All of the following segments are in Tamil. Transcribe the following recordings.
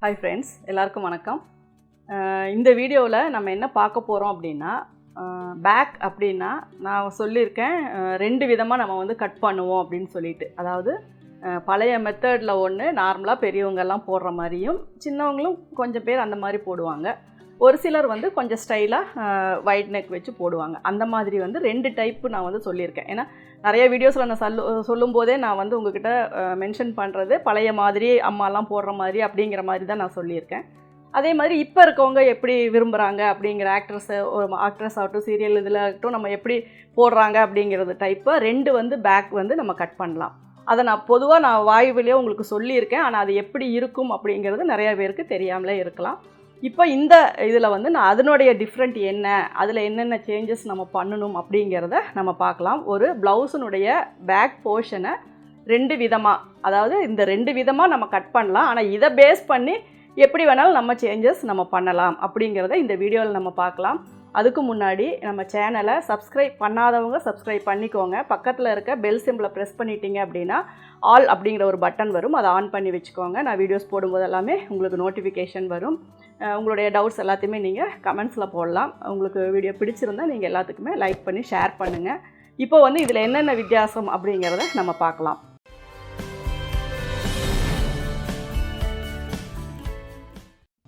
Hi friends, எல்லாருக்கும் வணக்கம். இந்த வீடியோவில் நம்ம என்ன பார்க்க போகிறோம் அப்படின்னா பேக் அப்படின்னா நான் சொல்லியிருக்கேன் ரெண்டு விதமாக நம்ம வந்து கட் பண்ணுவோம் அப்படின்னு சொல்லிட்டு. அதாவது பழைய மெத்தடில் ஒன்று நார்மலாக பெரியவங்கெல்லாம் போடுற மாதிரியும் சின்னவங்களும் கொஞ்சம் பேர் அந்த மாதிரி போடுவாங்க. ஒரு சிலர் வந்து கொஞ்சம் ஸ்டைலாக வைட் நெக் வச்சு போடுவாங்க. அந்த மாதிரி வந்து ரெண்டு டைப்பு நான் வந்து சொல்லியிருக்கேன். ஏன்னா நிறைய வீடியோஸில் நான் சொல்லும்போதே நான் வந்து உங்ககிட்ட மென்ஷன் பண்ணுறது பழைய மாதிரி அம்மாலாம் போடுற மாதிரி அப்படிங்கிற மாதிரி தான் நான் சொல்லியிருக்கேன். அதே மாதிரி இப்போ இருக்கவங்க எப்படி விரும்புகிறாங்க அப்படிங்கிற ஆக்ட்ரஸ் ஆகட்டும் சீரியல் இதில் ஆகட்டும் நம்ம எப்படி போடுறாங்க அப்படிங்கிறது டைப்பை ரெண்டு வந்து பேக் வந்து நம்ம கட் பண்ணலாம். அதை நான் பொதுவாக வாயுவிலேயே உங்களுக்கு சொல்லியிருக்கேன். ஆனால் அது எப்படி இருக்கும் அப்படிங்கிறது நிறையா பேருக்கு தெரியாமலே இருக்கலாம். இப்போ இந்த இதில் வந்து நான் அதனுடைய டிஃப்ரெண்ட் என்ன, அதில் என்னென்ன சேஞ்சஸ் நம்ம பண்ணணும் அப்படிங்கிறத நம்ம பார்க்கலாம். ஒரு ப்ளவுஸினுடைய பேக் போர்ஷனை ரெண்டு விதமாக, அதாவது இந்த ரெண்டு விதமாக நம்ம கட் பண்ணலாம். ஆனால் இதை பேஸ் பண்ணி எப்படி வேணாலும் நம்ம சேஞ்சஸ் நம்ம பண்ணலாம் அப்படிங்கிறத இந்த வீடியோவில் நம்ம பார்க்கலாம். அதுக்கு முன்னாடி நம்ம சேனலை சப்ஸ்கிரைப் பண்ணாதவங்க சப்ஸ்கிரைப் பண்ணிக்கோங்க. பக்கத்தில் இருக்க பெல் சிம்பிளை ப்ரெஸ் பண்ணிட்டீங்க அப்படின்னா ஆல் அப்படிங்கிற ஒரு பட்டன் வரும், அதை ஆன் பண்ணி வச்சுக்கோங்க. நான் வீடியோஸ் போடும்போது எல்லாமே உங்களுக்கு நோட்டிஃபிகேஷன் வரும். உங்களுடைய டவுட்ஸ் எல்லாத்தையுமே நீங்கள் கமெண்ட்ஸில் போடலாம். உங்களுக்கு வீடியோ பிடிச்சிருந்தால் நீங்கள் எல்லாத்துக்குமே லைக் பண்ணி ஷேர் பண்ணுங்கள். இப்போ வந்து இதில் என்னென்ன வித்தியாசம் அப்படிங்கிறத நம்ம பார்க்கலாம்.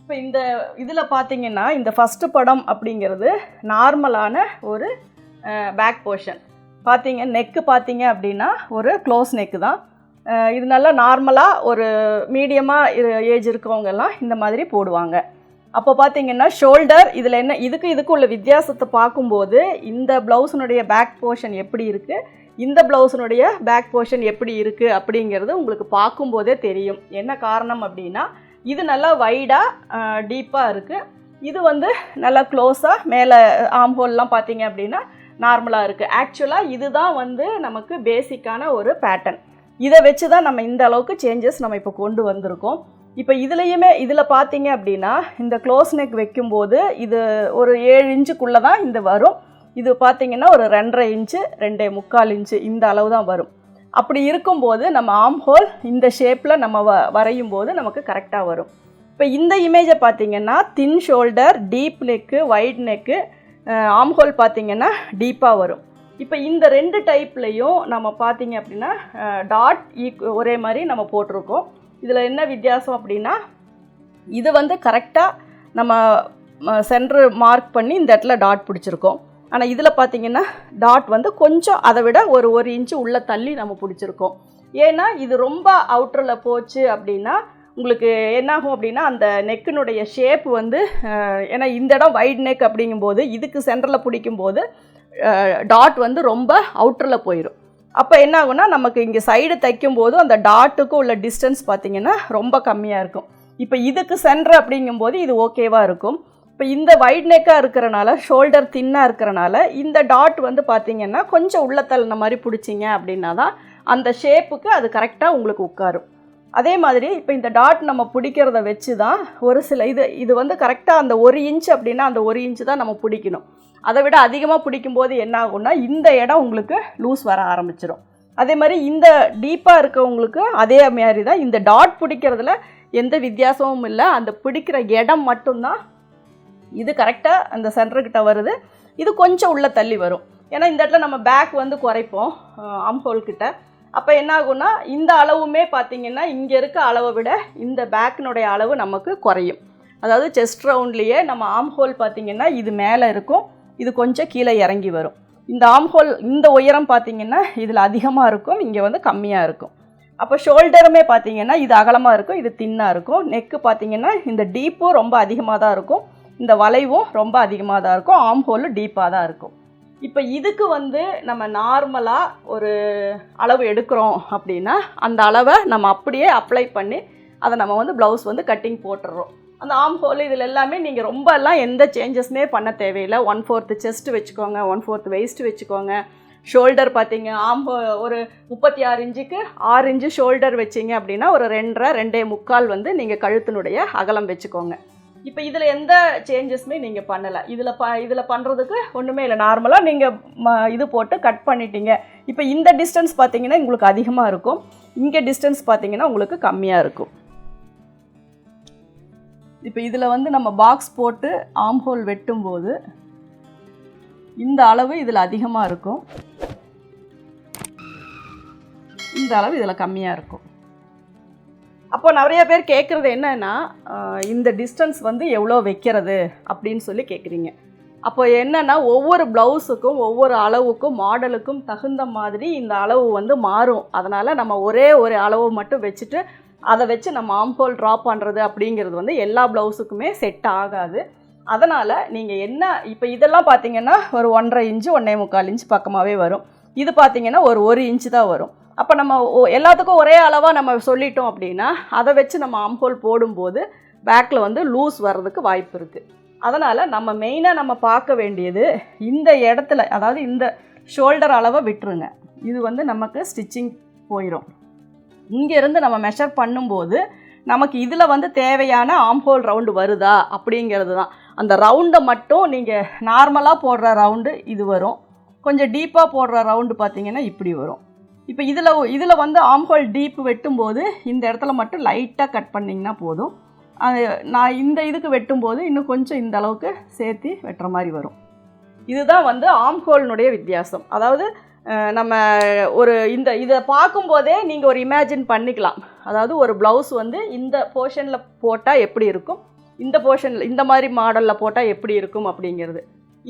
இப்போ இந்த இதில் பார்த்தீங்கன்னா இந்த ஃபஸ்ட்டு படம் அப்படிங்கிறது நார்மலான ஒரு பேக் போர்ஷன். நெக்கு பார்த்தீங்க அப்படின்னா ஒரு க்ளோஸ் நெக்கு தான். இது நல்லா நார்மலாக ஒரு மீடியமாக ஏஜ் இருக்கவங்கெல்லாம் இந்த மாதிரி போடுவாங்க. அப்போ பார்த்தீங்கன்னா ஷோல்டர் இதில் என்ன இதுக்கு உள்ள வித்தியாசத்தை பார்க்கும்போது இந்த ப்ளவுஸினுடைய பேக் போர்ஷன் எப்படி இருக்குது, இந்த ப்ளவுஸினுடைய பேக் போர்ஷன் எப்படி இருக்குது அப்படிங்கிறது உங்களுக்கு பார்க்கும்போதே தெரியும். என்ன காரணம் அப்படின்னா இது நல்லா வைடாக டீப்பாக இருக்குது. இது வந்து நல்லா க்ளோஸாக மேலே ஆம்ஹோல்லாம் பார்த்தீங்க அப்படின்னா நார்மலாக இருக்குது. ஆக்சுவலாக இதுதான் வந்து நமக்கு பேசிக்கான ஒரு பேட்டர்ன். இதை வச்சு தான் நம்ம இந்த அளவுக்கு சேஞ்சஸ் நம்ம இப்போ கொண்டு வந்திருக்கோம். இப்போ இதில் பார்த்தீங்க அப்படின்னா இந்த க்ளோஸ் நெக் வைக்கும்போது இது ஒரு 7 இன்ச்சுக்குள்ளே தான் இந்த வரும். இது பார்த்திங்கன்னா ஒரு 2.5 இன்ச்சு 2.25 இன்ச்சு இந்த அளவு தான் வரும். அப்படி இருக்கும்போது நம்ம ஆம் ஹோல் இந்த ஷேப்பில் நம்ம வரையும் போது நமக்கு கரெக்டாக வரும். இப்போ இந்த இமேஜை பார்த்திங்கன்னா thin shoulder, deep neck, wide neck, arm hole பார்த்திங்கன்னா டீப்பாக வரும். இப்போ இந்த ரெண்டு டைப்லேயும் நம்ம பார்த்திங்க அப்படின்னா டாட் ஒரே மாதிரி நம்ம போட்டிருக்கோம். இதில் என்ன வித்தியாசம் அப்படின்னா இது வந்து கரெக்டாக நம்ம சென்ட்ரு மார்க் பண்ணி இந்த இடத்துல டாட் பிடிச்சிருக்கோம். ஆனால் இதில் பார்த்திங்கன்னா டாட் வந்து கொஞ்சம் அதை விட ஒரு இன்ச்சு உள்ளே தள்ளி நம்ம பிடிச்சிருக்கோம். ஏன்னா இது ரொம்ப அவுட்டரில் போச்சு அப்படின்னா உங்களுக்கு என்னாகும் அப்படின்னா அந்த நெக்கினுடைய ஷேப் வந்து ஏன்னா இந்த இடம் வைட் நெக் அப்படிங்கும்போது இதுக்கு சென்டரில் பிடிக்கும்போது டாட் வந்து ரொம்ப அவுட்டரில் போயிடும். அப்போ என்ன ஆகும்னா நமக்கு இங்கே சைடு தைக்கும்போது அந்த டாட்டுக்கும் உள்ள டிஸ்டன்ஸ் பார்த்திங்கன்னா ரொம்ப கம்மியாக இருக்கும். இப்போ இதுக்கு சென்டர் அப்படிங்கும்போது இது ஓகேவாக இருக்கும். இப்போ இந்த வைட் நெக்காக இருக்கிறனால ஷோல்டர் தின்னாக இருக்கிறனால இந்த டாட் வந்து பார்த்திங்கன்னா கொஞ்சம் உள்ள தள்ளின மாதிரி பிடிச்சிங்க அப்படின்னா தான் அந்த ஷேப்புக்கு அது கரெக்டாக உங்களுக்கு உட்காரும். அதே மாதிரி இப்போ இந்த டாட் நம்ம பிடிக்கிறத வச்சு தான் ஒரு சில இது வந்து கரெக்டாக அந்த 1 இன்ச் அப்படின்னா அந்த 1 இன்ச்சு தான் நம்ம பிடிக்கணும். அதை விட அதிகமாக பிடிக்கும்போது என்ன ஆகும்னா இந்த இடம் உங்களுக்கு லூஸ் வர ஆரம்பிச்சிடும். அதே மாதிரி இந்த டீப்பாக இருக்கவங்களுக்கு அதே மாதிரி தான் இந்த டாட் பிடிக்கிறதுல எந்த வித்தியாசமும் இல்லை. அந்த பிடிக்கிற இடம் மட்டும்தான் இது கரெக்டாக அந்த சென்டர்கிட்ட வருது. இது கொஞ்சம் உள்ள தள்ளி வரும். ஏன்னா இந்த இடத்துல நம்ம பேக் வந்து குறைப்போம் ஆம்ஹோல்கிட்ட. அப்போ என்ன ஆகும்னா இந்த அளவுமே பார்த்திங்கன்னா இங்கே இருக்க அளவை விட இந்த பேக்கினுடைய அளவு நமக்கு குறையும். அதாவது செஸ்ட் ரவுண்ட்லேயே நம்ம ஆம்ஹோல் பார்த்திங்கன்னா இது மேலே இருக்கும், இது கொஞ்சம் கீழே இறங்கி வரும். இந்த ஆம்ஹோல் இந்த உயரம் பார்த்திங்கன்னா இதில் அதிகமாக இருக்கும், இங்கே வந்து கம்மியாக இருக்கும். அப்போ ஷோல்டருமே பார்த்திங்கன்னா இது அகலமாக இருக்கும், இது தின்னாக இருக்கும். நெக்கு பார்த்திங்கன்னா இந்த டீப்பும் ரொம்ப அதிகமாக தான் இருக்கும், இந்த வளைவும் ரொம்ப அதிகமாக தான் இருக்கும், ஆம்ஹோலும் டீப்பாக தான் இருக்கும். இப்போ இதுக்கு வந்து நம்ம நார்மலாக ஒரு அளவு எடுக்கிறோம் அப்படின்னா அந்த அளவை நம்ம அப்படியே அப்ளை பண்ணி அதை நம்ம வந்து ப்ளவுஸ் வந்து கட்டிங் போட்டுடுறோம். அந்த ஆம் ஹோல் இதில் எல்லாமே நீங்கள் ரொம்பலாம் எந்த சேஞ்சஸுமே பண்ண தேவையில்லை. 1/4 செஸ்ட் வச்சுக்கோங்க, 1/4 வெயிஸ்ட் வச்சுக்கோங்க. ஷோல்டர் பார்த்தீங்க ஒரு 36 இன்ச்சுக்கு 6 இன்ச்சு ஷோல்டர் வச்சிங்க அப்படின்னா ஒரு 2.5 2.25 வந்து நீங்கள் கழுத்தினுடைய அகலம் வச்சுக்கோங்க. இப்போ இதில் எந்த சேஞ்சஸுமே நீங்கள் பண்ணலை. இதில் பண்ணுறதுக்கு ஒன்றுமே இல்லை. நார்மலாக நீங்கள் இது போட்டு கட் பண்ணிட்டீங்க. இப்போ இந்த டிஸ்டன்ஸ் பார்த்தீங்கன்னா உங்களுக்கு அதிகமாக இருக்கும், இங்கே டிஸ்டன்ஸ் பார்த்தீங்கன்னா உங்களுக்கு கம்மியாக இருக்கும். இப்போ இதில் வந்து நம்ம பாக்ஸ் போட்டு ஆம் ஹோல் வெட்டும்போது இந்த அளவு இதில் அதிகமாக இருக்கும், இந்த அளவு இதில் கம்மியாக இருக்கும். அப்போ நிறைய பேர் கேட்குறது என்னன்னா, இந்த டிஸ்டன்ஸ் வந்து எவ்வளோ வைக்கிறது அப்படின்னு சொல்லி கேட்குறீங்க. அப்போ என்னென்னா ஒவ்வொரு ப்ளவுஸுக்கும் ஒவ்வொரு அளவுக்கும் மாடலுக்கும் தகுந்த மாதிரி இந்த அளவு வந்து மாறும். அதனால் நம்ம ஒரே ஒரு அளவு மட்டும் வச்சுட்டு அதை வச்சு நம்ம ஆம்ஹோல் ட்ரா பண்ணுறது அப்படிங்கிறது வந்து எல்லா ப்ளவுஸுக்குமே செட் ஆகாது. அதனால் நீங்கள் என்ன இப்போ இதெல்லாம் பார்த்தீங்கன்னா ஒரு 1.5 இன்ச்சு 1.25 இன்ச் பக்கமாகவே வரும். இது பார்த்தீங்கன்னா ஒரு 1 இன்ச்சு தான் வரும். அப்போ நம்ம எல்லாத்துக்கும் ஒரே அளவாக நம்ம சொல்லிட்டோம் அப்படின்னா அதை வச்சு நம்ம ஆம்ஹோல் போடும்போது பேக்கில் வந்து லூஸ் வர்றதுக்கு வாய்ப்பு இருக்குது. அதனால் நம்ம மெயினாக நம்ம பார்க்க வேண்டியது இந்த இடத்துல, அதாவது இந்த ஷோல்டர் அளவை விட்டுருங்க. இது வந்து நமக்கு ஸ்டிச்சிங் போயிடும். இங்கேருந்து நம்ம மெஷர் பண்ணும்போது நமக்கு இதில் வந்து தேவையான ஆம்ஹோல் ரவுண்டு வருதா அப்படிங்கிறது தான். அந்த ரவுண்டை மட்டும் நீங்கள் நார்மலாக போடுற ரவுண்டு இது வரும், கொஞ்சம் டீப்பாக போடுற ரவுண்டு பார்த்திங்கன்னா இப்படி வரும். இப்போ இதில் வந்து ஆம்ஹோல் டீப் வெட்டும்போது இந்த இடத்துல மட்டும் லைட்டாக கட் பண்ணிங்கன்னா போதும். நான் இந்த இதுக்கு வெட்டும்போது இன்னும் கொஞ்சம் இந்த அளவுக்கு சேர்த்து வெட்டுற மாதிரி வரும். இதுதான் வந்து ஆம்ஹோல்னுடைய வித்தியாசம். அதாவது நம்ம இதை பார்க்கும்போதே நீங்கள் ஒரு இமேஜின் பண்ணிக்கலாம். அதாவது ஒரு ப்ளவுஸ் வந்து இந்த போர்ஷனில் போட்டால் எப்படி இருக்கும், இந்த போர்ஷனில் இந்த மாதிரி மாடலில் போட்டால் எப்படி இருக்கும் அப்படிங்கிறது.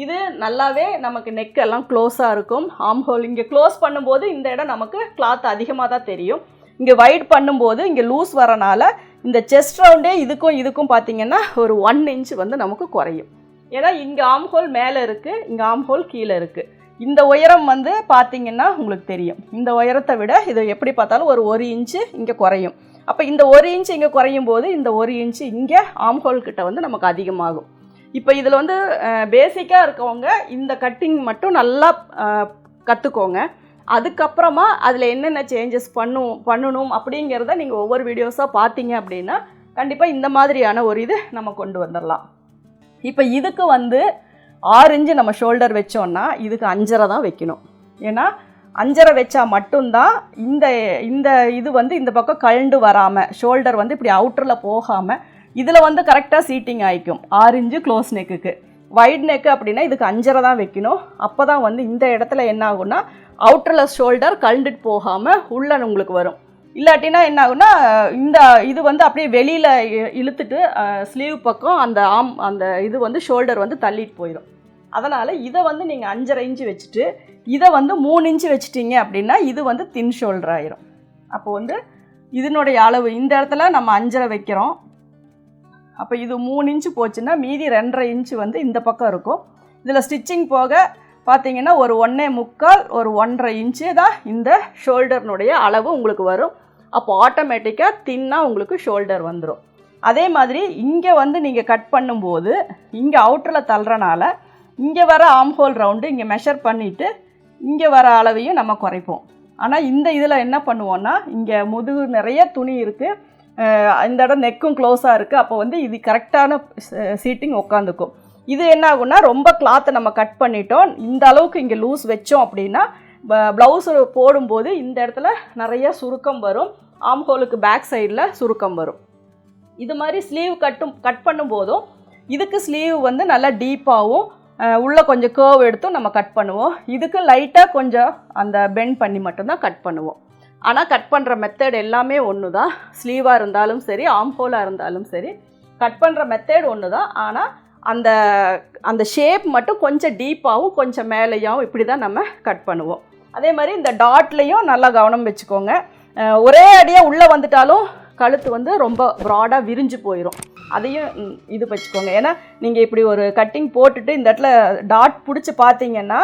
இது நல்லாவே நமக்கு நெக் எல்லாம் க்ளோஸாக இருக்கும். ஆம்ஹோல் இங்கே க்ளோஸ் பண்ணும்போது இந்த இடம் நமக்கு கிளாத் அதிகமாக தான் தெரியும். இங்கே வைட் பண்ணும்போது இங்கே லூஸ் வரனால இந்த செஸ்ட் ரவுண்டே இதுக்கும் பார்த்திங்கன்னா ஒரு 1 இன்ச் வந்து நமக்கு குறையும். ஏன்னா இங்கே ஆம்ஹோல் மேலே இருக்குது, இங்கே ஆம்ஹோல் கீழே இருக்குது. இந்த உயரம் வந்து பார்த்திங்கன்னா உங்களுக்கு தெரியும், இந்த உயரத்தை விட இது எப்படி பார்த்தாலும் ஒரு 1 இன்ச்சு இங்கே குறையும். அப்போ இந்த 1 இன்ச்சு இங்கே குறையும் போது இந்த 1 இன்ச்சு இங்கே ஆம்ஹோல் கிட்ட வந்து நமக்கு அதிகமாகும். இப்போ இதில் வந்து பேசிக்காக இருக்கவங்க இந்த கட்டிங் மட்டும் நல்லா கற்றுக்கோங்க. அதுக்கப்புறமா அதில் என்னென்ன சேஞ்சஸ் பண்ணணும் அப்படிங்கிறத நீங்கள் ஒவ்வொரு வீடியோஸாக பார்த்தீங்க அப்படின்னா கண்டிப்பாக இந்த மாதிரியான ஒரு இது நம்ம கொண்டு வந்துடலாம். இப்போ இதுக்கு வந்து 6 இன்ச்சு நம்ம ஷோல்டர் வச்சோன்னா இதுக்கு 5.5 தான் வைக்கணும். ஏன்னா 5.5 வச்சா மட்டும்தான் இந்த இது வந்து இந்த பக்கம் கழண்டு வராமல் ஷோல்டர் வந்து இப்படி அவுட்டரில் போகாமல் இதில் வந்து கரெக்டாக சீட்டிங் ஆகிக்கும். 6 இன்ச்சு க்ளோஸ் நெக்குக்கு. வைட் நெக்கு அப்படின்னா இதுக்கு 5.5 தான் வைக்கணும். அப்போ தான் வந்து இந்த இடத்துல என்ன ஆகும்னா அவுட்டரில் ஷோல்டர் கழண்டுட்டு போகாமல் உள்ளே உங்களுக்கு வரும். இல்லாட்டினா என்ன ஆகுன்னா இந்த இது வந்து அப்படியே வெளியில் இழுத்துட்டு ஸ்லீவ் பக்கம் அந்த இது வந்து ஷோல்டர் வந்து தள்ளிட்டு போயிடும். அதனால் இதை வந்து நீங்கள் 5.5 இன்ச்சு வச்சுட்டு இதை வந்து 3 இன்ச்சு வச்சுட்டிங்க அப்படின்னா இது வந்து தின் ஷோல்டர் ஆயிரும். அப்போ வந்து இதனுடைய அளவு இந்த இடத்துல நம்ம 5.5 வைக்கிறோம். அப்போ இது 3 இன்ச்சு போச்சுன்னா மீதி 2.5 இன்ச்சு வந்து இந்த பக்கம் இருக்கும். இதில் ஸ்டிச்சிங் போக பார்த்தீங்கன்னா ஒரு 1.25 ஒரு 1.5 இன்ச்சு தான் இந்த ஷோல்டர்னுடைய அளவு உங்களுக்கு வரும். அப்போ ஆட்டோமேட்டிக்காக தின்னாக உங்களுக்கு ஷோல்டர் வந்துடும். அதே மாதிரி இங்கே வந்து நீங்கள் கட் பண்ணும்போது இங்கே அவுட்டரில் தள்ளுறனால இங்கே வர ஆம்ஹோல் ரவுண்டு இங்கே மெஷர் பண்ணிவிட்டு இங்கே வர அளவையும் நம்ம குறைப்போம். ஆனால் இந்த இதில் என்ன பண்ணுவோன்னா இங்கே முதுகு நிறைய துணி இருக்குது, இந்த இடம் நெக்கும் க்ளோஸாக இருக்குது. அப்போ வந்து இது கரெக்டான சீட்டிங் உட்காந்துக்கும். இது என்ன ஆகுன்னா ரொம்ப கிளாத்தை நம்ம கட் பண்ணிட்டோம், இந்த அளவுக்கு இங்கே லூஸ் வச்சோம் அப்படின்னா ப்ளவுஸு போடும்போது இந்த இடத்துல நிறைய சுருக்கம் வரும், ஆம்ஹோலுக்கு பேக் சைடில் சுருக்கம் வரும். இது மாதிரி ஸ்லீவ் கட் பண்ணும்போதும் இதுக்கு ஸ்லீவ் வந்து நல்லா டீப்பாகவும் உள்ளே கொஞ்சம் கேர்வ் எடுத்தும் நம்ம கட் பண்ணுவோம். இதுக்கு லைட்டாக கொஞ்சம் அந்த பெண்ட் பண்ணி மட்டும்தான் கட் பண்ணுவோம். ஆனால் கட் பண்ணுற மெத்தட் எல்லாமே ஒன்று தான். ஸ்லீவாக இருந்தாலும் சரி, ஆம்ஹோலாக இருந்தாலும் சரி, கட் பண்ணுற மெத்தட் ஒன்று தான். ஆனால் அந்த ஷேப் மட்டும் கொஞ்சம் டீப்பாகவும் கொஞ்சம் மேலேயாகவும் இப்படி தான் நம்ம கட் பண்ணுவோம். அதே மாதிரி இந்த டாட்லேயும் நல்லா கவனம் வச்சுக்கோங்க. ஒரே அடியாக உள்ளே வந்துட்டாலும் கழுத்து வந்து ரொம்ப ப்ராடாக விரிஞ்சு போயிடும். அதையும் இது வச்சுக்கோங்க. ஏன்னா நீங்கள் இப்படி ஒரு கட்டிங் போட்டுட்டு இந்த இடத்துல டாட் பிடிச்சி பார்த்தீங்கன்னா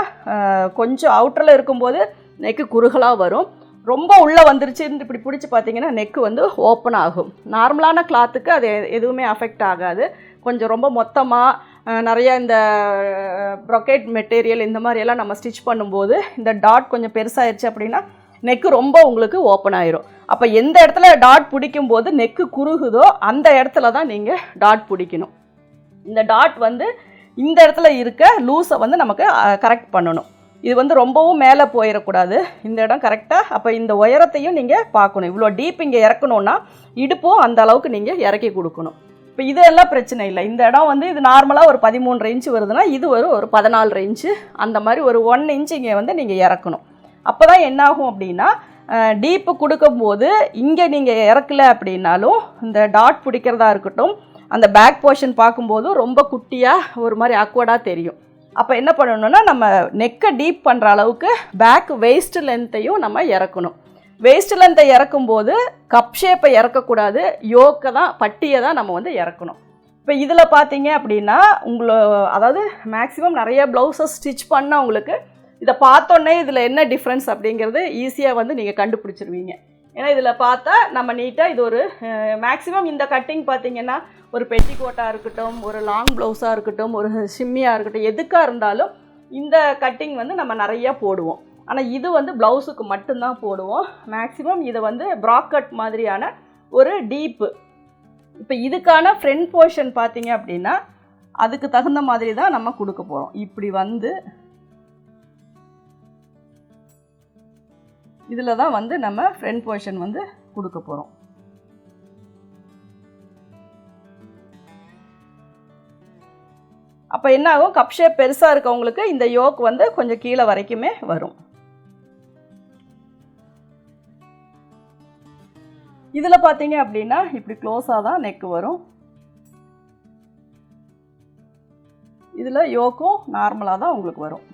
கொஞ்சம் அவுட்டரில் இருக்கும்போது நெக்கு குறுகலாக வரும். ரொம்ப உள்ளே வந்துருச்சுன்னு இப்படி பிடிச்சி பார்த்தீங்கன்னா நெக்கு வந்து ஓப்பன் ஆகும். நார்மலான கிளாத்துக்கு அது எதுவுமே அஃபெக்ட் ஆகாது. கொஞ்சம் ரொம்ப மொத்தமாக நிறைய இந்த ப்ரொக்கேட் மெட்டீரியல் இந்த மாதிரியெல்லாம் நம்ம ஸ்டிச் பண்ணும்போது இந்த டாட் கொஞ்சம் பெருசாகிடுச்சு அப்படின்னா நெக்கு ரொம்ப உங்களுக்கு ஓப்பன் ஆயிரும். அப்போ எந்த இடத்துல டாட் பிடிக்கும்போது நெக்கு குறுகுதோ அந்த இடத்துல தான் நீங்கள் டாட் பிடிக்கணும். இந்த டாட் வந்து இந்த இடத்துல இருக்க லூஸை வந்து நமக்கு கரெக்ட் பண்ணணும். இது வந்து ரொம்பவும் மேலே போயிடக்கூடாது, இந்த இடம் கரெக்டாக. அப்போ இந்த உயரத்தையும் நீங்கள் பார்க்கணும். இவ்வளோ டீப் இங்கே இறக்கணுன்னா இடுப்பும் அந்த அளவுக்கு நீங்கள் இறக்கி கொடுக்கணும். இப்போ இதெல்லாம் பிரச்சனை இல்லை. இந்த இடம் வந்து இது நார்மலாக ஒரு 13 இன்ச்சு வருதுன்னா இது ஒரு 14 இன்ச்சு அந்த மாதிரி ஒரு 1 இன்ச்சு இங்கே வந்து நீங்கள் இறக்கணும். அப்போ தான் என்னாகும் அப்படின்னா டீப்பு கொடுக்கும்போது இங்கே நீங்கள் இறக்கலை அப்படின்னாலும் இந்த டாட் பிடிக்கிறதா இருக்கட்டும், அந்த பேக் போர்ஷன் பார்க்கும்போது ரொம்ப குட்டியாக ஒரு மாதிரி ஆக்வர்டாக தெரியும். அப்போ என்ன பண்ணணும்னா நம்ம நெக்கை டீப் பண்ணுற அளவுக்கு பேக் வெயிஸ்ட் லென்த்தையும் நம்ம இறக்கணும். வெயிஸ்ட் லென்த்தை இறக்கும்போது கப் ஷேப்பை இறக்கக்கூடாது, யோக்கை தான் பட்டியை தான் நம்ம வந்து இறக்கணும். இப்போ இதில் பார்த்தீங்க அப்படின்னா அதாவது மேக்ஸிமம் நிறைய ப்ளவுஸஸ் ஸ்டிச் பண்ணவங்களுக்கு இதை பார்த்தோன்னே இதில் என்ன டிஃப்ரென்ஸ் அப்படிங்கிறது ஈஸியாக வந்து நீங்கள் கண்டுபிடிச்சிருவீங்க. ஏன்னா இதில் பார்த்தா நம்ம நீட்டாக இது ஒரு மேக்ஸிமம் இந்த கட்டிங் பார்த்திங்கன்னா ஒரு பெட்டிகோட்டாக இருக்கட்டும், ஒரு லாங் ப்ளவுஸாக இருக்கட்டும், ஒரு ஷிம்மியாக இருக்கட்டும், எதுக்காக இருந்தாலும் இந்த கட்டிங் வந்து நம்ம நிறையா போடுவோம். ஆனால் இது வந்து ப்ளவுஸுக்கு மட்டும்தான் போடுவோம். மேக்ஸிமம் இதை வந்து ப்ராக்கட் மாதிரியான ஒரு டீப்பு. இப்போ இதுக்கான ஃப்ரண்ட் போர்ஷன் பார்த்திங்க அப்படின்னா அதுக்கு தகுந்த மாதிரி தான் நம்ம கொடுக்க போகிறோம். இப்படி வந்து இதில் தான் வந்து நம்ம ஃப்ரண்ட் போர்ஷன் வந்து கொடுக்க போகிறோம். அப்போ என்ன ஆகும், கப் ஷேப் பெருசாக இருக்கவங்களுக்கு இந்த யோக் வந்து கொஞ்சம் கீழே வரைக்குமே வரும். இதில் பார்த்தீங்க அப்படின்னா இப்படி க்ளோஸாக தான் நெக் வரும். இதில் யோக்கும் நார்மலாக தான் உங்களுக்கு வரும்.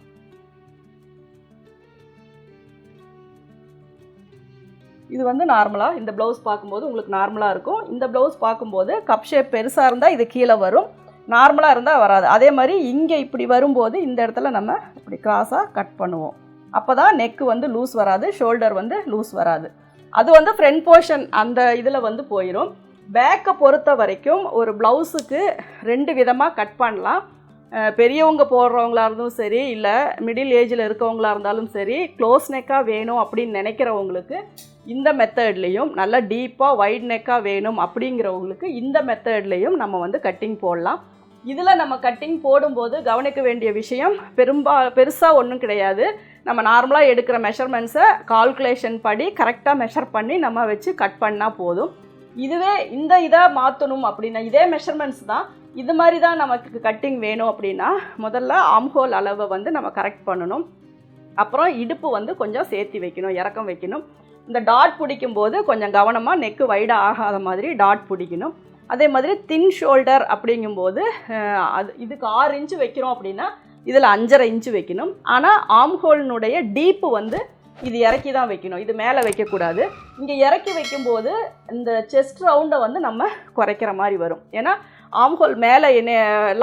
இது வந்து நார்மலாக இந்த ப்ளவுஸ் பார்க்கும்போது உங்களுக்கு நார்மலாக இருக்கும். இந்த ப்ளவுஸ் பார்க்கும்போது கப் ஷேப் பெருசாக இருந்தால் இது கீழே வரும், நார்மலாக இருந்தால் வராது. அதே மாதிரி இங்கே இப்படி வரும்போது இந்த இடத்துல நம்ம இப்படி கிராஸாக கட் பண்ணுவோம். அப்போ தான் நெக்கு வந்து லூஸ் வராது, ஷோல்டர் வந்து லூஸ் வராது. அது வந்து ஃப்ரண்ட் போர்ஷன் அந்த இதில் வந்து போயிடும். பேக்கை பொறுத்த வரைக்கும் ஒரு ப்ளவுஸுக்கு 2 விதமாக கட் பண்ணலாம். பெரியவங்க போடுறவங்களா இருந்தாலும் சரி, இல்லை மிடில் ஏஜில் இருக்கவங்களா இருந்தாலும் சரி, க்ளோஸ் நெக்காக வேணும் அப்படின்னு நினைக்கிறவங்களுக்கு இந்த மெத்தட்லேயும், நல்லா டீப்பாக வைட் நெக்காக வேணும் அப்படிங்கிறவங்களுக்கு இந்த மெத்தட்லேயும் நம்ம வந்து கட்டிங் போடலாம். இதில் நம்ம கட்டிங் போடும்போது கவனிக்க வேண்டிய விஷயம் பெருசாக ஒன்றும் கிடையாது. நம்ம நார்மலாக எடுக்கிற மெஷர்மெண்ட்ஸை கால்குலேஷன் படி கரெக்டாக மெஷர் பண்ணி நம்ம வச்சு கட் பண்ணால் போதும். இதுவே இந்த இதாக மாற்றணும் அப்படின்னா இதே மெஷர்மெண்ட்ஸ் தான், இது மாதிரி தான் நமக்கு கட்டிங் வேணும் அப்படின்னா முதல்ல ஆம்ஹோல் அளவை வந்து நம்ம கரெக்ட் பண்ணணும். அப்புறம் இடுப்பு வந்து கொஞ்சம் சேர்த்து வைக்கணும், இறக்கம் வைக்கணும். இந்த டாட் பிடிக்கும்போது கொஞ்சம் கவனமாக நெக்கு வைடாக ஆகாத மாதிரி டாட் பிடிக்கணும். அதே மாதிரி தின் ஷோல்டர் அப்படிங்கும்போது இதுக்கு 6 இன்ச்சு வைக்கிறோம் அப்படின்னா இதில் 5.5 இன்ச்சு வைக்கணும். ஆனால் ஆம்ஹோலினுடைய டீப்பு வந்து இது இறக்கி தான் வைக்கணும், இது மேலே வைக்கக்கூடாது. இங்கே இறக்கி வைக்கும்போது இந்த செஸ்ட் ரவுண்டை வந்து நம்ம குறைக்கிற மாதிரி வரும். ஏன்னா ஆம்ஹோல் மேலே என்ன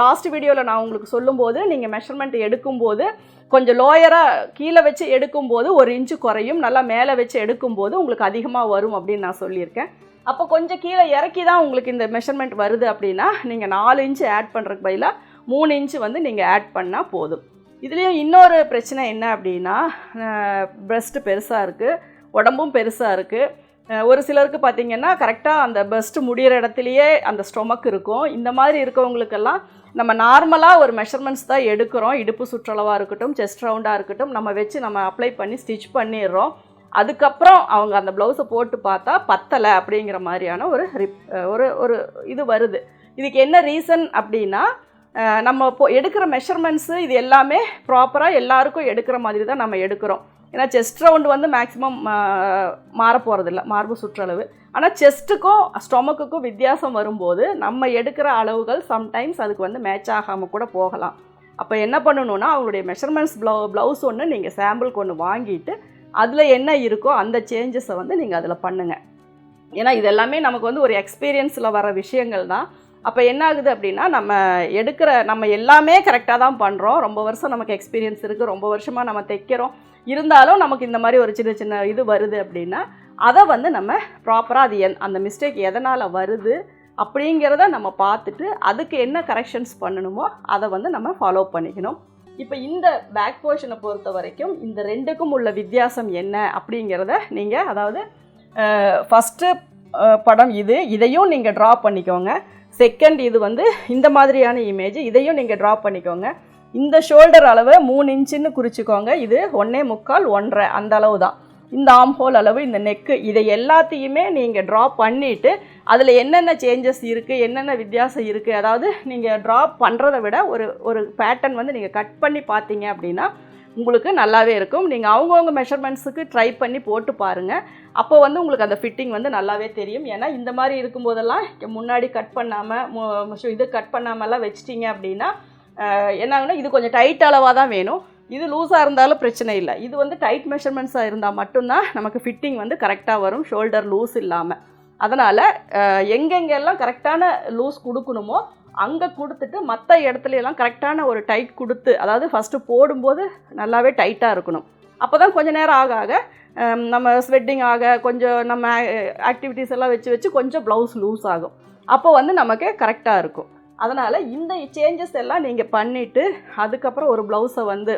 லாஸ்ட் வீடியோவில் நான் உங்களுக்கு சொல்லும்போது நீங்கள் மெஷர்மெண்ட் எடுக்கும்போது கொஞ்சம் லோயராக கீழே வச்சு எடுக்கும்போது 1 இன்ச்சு குறையும், நல்லா மேலே வச்சு எடுக்கும்போது உங்களுக்கு அதிகமாக வரும் அப்படின்னு நான் சொல்லியிருக்கேன். அப்போ கொஞ்சம் கீழே இறக்கி தான் உங்களுக்கு இந்த மெஷர்மெண்ட் வருது அப்படின்னா நீங்கள் 4 இன்ச்சு ஆட் பண்ணுறதுக்கு பதிலாக 3 இன்ச்சு வந்து நீங்கள் ஆட் பண்ணால் போதும். இதுலேயும் இன்னொரு பிரச்சனை என்ன அப்படின்னா ப்ரெஸ்ட்டு பெருசாக இருக்குது, உடம்பும் பெருசாக இருக்குது. ஒரு சிலருக்கு பார்த்திங்கன்னா கரெக்டாக அந்த பெஸ்ட்டு முடிகிற இடத்துலையே அந்த ஸ்டொமக் இருக்கும். இந்த மாதிரி இருக்கவங்களுக்கெல்லாம் நம்ம நார்மலாக ஒரு மெஷர்மெண்ட்ஸ் தான் எடுக்கிறோம். இடுப்பு சுற்றளவாக இருக்கட்டும், செஸ்ட் ரவுண்டாக இருக்கட்டும், நம்ம வச்சு நம்ம அப்ளை பண்ணி ஸ்டிச் பண்ணிடுறோம். அதுக்கப்புறம் அவங்க அந்த ப்ளவுஸை போட்டு பார்த்தா பத்தலை அப்படிங்கிற மாதிரியான ஒரு இது வருது. இதுக்கு என்ன ரீசன் அப்படின்னா நம்ம எடுக்கிற மெஷர்மெண்ட்ஸு இது எல்லாமே ப்ராப்பராக எல்லாருக்கும் எடுக்கிற மாதிரி தான் நம்ம எடுக்கிறோம். ஏன்னா செஸ்ட் ரவுண்டு வந்து மேக்ஸிமம் மாற போகிறதில்ல, மார்பு சுற்றளவு. ஆனால் செஸ்ட்டுக்கும் ஸ்டொமக்குக்கும் வித்தியாசம் வரும்போது நம்ம எடுக்கிற அளவுகள் சம்டைம்ஸ் அதுக்கு வந்து மேட்ச் ஆகாமல் கூட போகலாம். அப்போ என்ன பண்ணணுன்னா அவங்களுடைய மெஷர்மெண்ட்ஸ் ப்ளவுஸ் ஒன்று நீங்கள் சாம்பிளுக்கு ஒன்று வாங்கிட்டு அதில் என்ன இருக்கோ அந்த சேஞ்சஸை வந்து நீங்கள் அதில் பண்ணுங்கள். ஏன்னா இது எல்லாமே நமக்கு வந்து ஒரு எக்ஸ்பீரியன்ஸில் வர விஷயங்கள் தான். அப்போ என்ன ஆகுது அப்படின்னா நம்ம எல்லாமே கரெக்டாக தான் பண்ணுறோம். ரொம்ப வருஷம் நமக்கு எக்ஸ்பீரியன்ஸ் இருக்குது, ரொம்ப வருஷமாக நம்ம தைக்கிறோம். இருந்தாலும் நமக்கு இந்த மாதிரி ஒரு சின்ன இது வருது அப்படின்னா அதை வந்து நம்ம ப்ராப்பராக அந்த மிஸ்டேக் எதனால் வருது அப்படிங்கிறத நம்ம பார்த்துட்டு அதுக்கு என்ன கரெக்ஷன்ஸ் பண்ணணுமோ அதை வந்து நம்ம ஃபாலோ பண்ணிக்கணும். இப்போ இந்த பேக் போர்ஷனை பொறுத்த வரைக்கும் இந்த ரெண்டுக்கும் உள்ள வித்தியாசம் என்ன அப்படிங்கிறத நீங்கள் அதாவது ஃபஸ்ட்டு படம் இதையும் நீங்கள் ட்ரா பண்ணிக்கோங்க. செகண்ட் இது வந்து இந்த மாதிரியான இமேஜ், இதையும் நீங்கள் ட்ரா பண்ணிக்கோங்க. இந்த ஷோல்டர் அளவு 3 இன்ச்சுன்னு குறிச்சிக்கோங்க. இது 1.25 1.5 அந்த அளவு தான். இந்த ஆர்ம் ஹோல் அளவு, இந்த நெக்கு, இதை எல்லாத்தையுமே நீங்கள் ட்ரா பண்ணிவிட்டு அதில் என்னென்ன சேஞ்சஸ் இருக்குது, என்னென்ன வித்தியாசம் இருக்குது, அதாவது நீங்கள் ட்ரா பண்ணுறதை விட ஒரு பேட்டர்ன் வந்து நீங்கள் கட் பண்ணி பார்த்தீங்க அப்படின்னா உங்களுக்கு நல்லாவே இருக்கும். நீங்கள் அவங்கவுங்க மெஷர்மெண்ட்ஸுக்கு ட்ரை பண்ணி போட்டு பாருங்கள். அப்போ வந்து உங்களுக்கு அந்த ஃபிட்டிங் வந்து நல்லாவே தெரியும். ஏன்னா இந்த மாதிரி இருக்கும்போதெல்லாம் முன்னாடி கட் பண்ணாமல் இது கட் பண்ணாமலாம் வச்சிட்டிங்க அப்படின்னா என்னாங்கன்னா இது கொஞ்சம் டைட் அளவாக தான் வேணும். இது லூஸாக இருந்தாலும் பிரச்சனை இல்லை. இது வந்து டைட் மெஷர்மெண்ட்ஸாக இருந்தால் மட்டும்தான் நமக்கு ஃபிட்டிங் வந்து கரெக்டாக வரும், ஷோல்டர் லூஸ் இல்லாமல். அதனால் எங்கெங்கெல்லாம் கரெக்டான லூஸ் கொடுக்கணுமோ அங்கே கொடுத்துட்டு மற்ற இடத்துலையெல்லாம் கரெக்டான ஒரு டைட் கொடுத்து, அதாவது ஃபஸ்ட்டு போடும்போது நல்லாவே டைட்டாக இருக்கணும். அப்போ தான் கொஞ்சம் நேரம் ஆக ஆக நம்ம ஸ்வெட்டிங் ஆக கொஞ்சம் நம்ம ஆக்டிவிட்டீஸ் எல்லாம் வச்சு கொஞ்சம் ப்ளவுஸ் லூஸ் ஆகும். அப்போ வந்து நமக்கு கரெக்டாக இருக்கும். அதனால் இந்த சேஞ்சஸ் எல்லாம் நீங்கள் பண்ணிவிட்டு அதுக்கப்புறம் ஒரு ப்ளவுஸை வந்து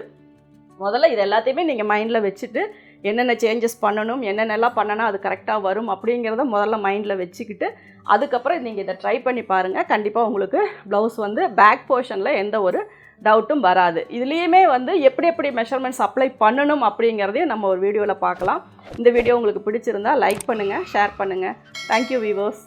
முதல்ல இது எல்லாத்தையுமே நீங்கள் மைண்டில் வச்சுட்டு என்னென்ன சேஞ்சஸ் பண்ணணும், என்னென்னலாம் பண்ணனா அது கரெக்டாக வரும் அப்படிங்கிறத முதல்ல மைண்டில் வச்சுக்கிட்டு அதுக்கப்புறம் நீங்கள் இதை ட்ரை பண்ணி பாருங்கள். கண்டிப்பாக உங்களுக்கு ப்ளவுஸ் வந்து பேக் போர்ஷனில் எந்த ஒரு டவுட்டும் வராது. இதுலேயுமே வந்து எப்படி மெஷர்மெண்ட்ஸ் அப்ளை பண்ணணும் அப்படிங்கிறதையும் நம்ம ஒரு வீடியோவில் பார்க்கலாம். இந்த வீடியோ உங்களுக்கு பிடிச்சிருந்தா லைக் பண்ணுங்கள், ஷேர் பண்ணுங்கள். Thank you viewers.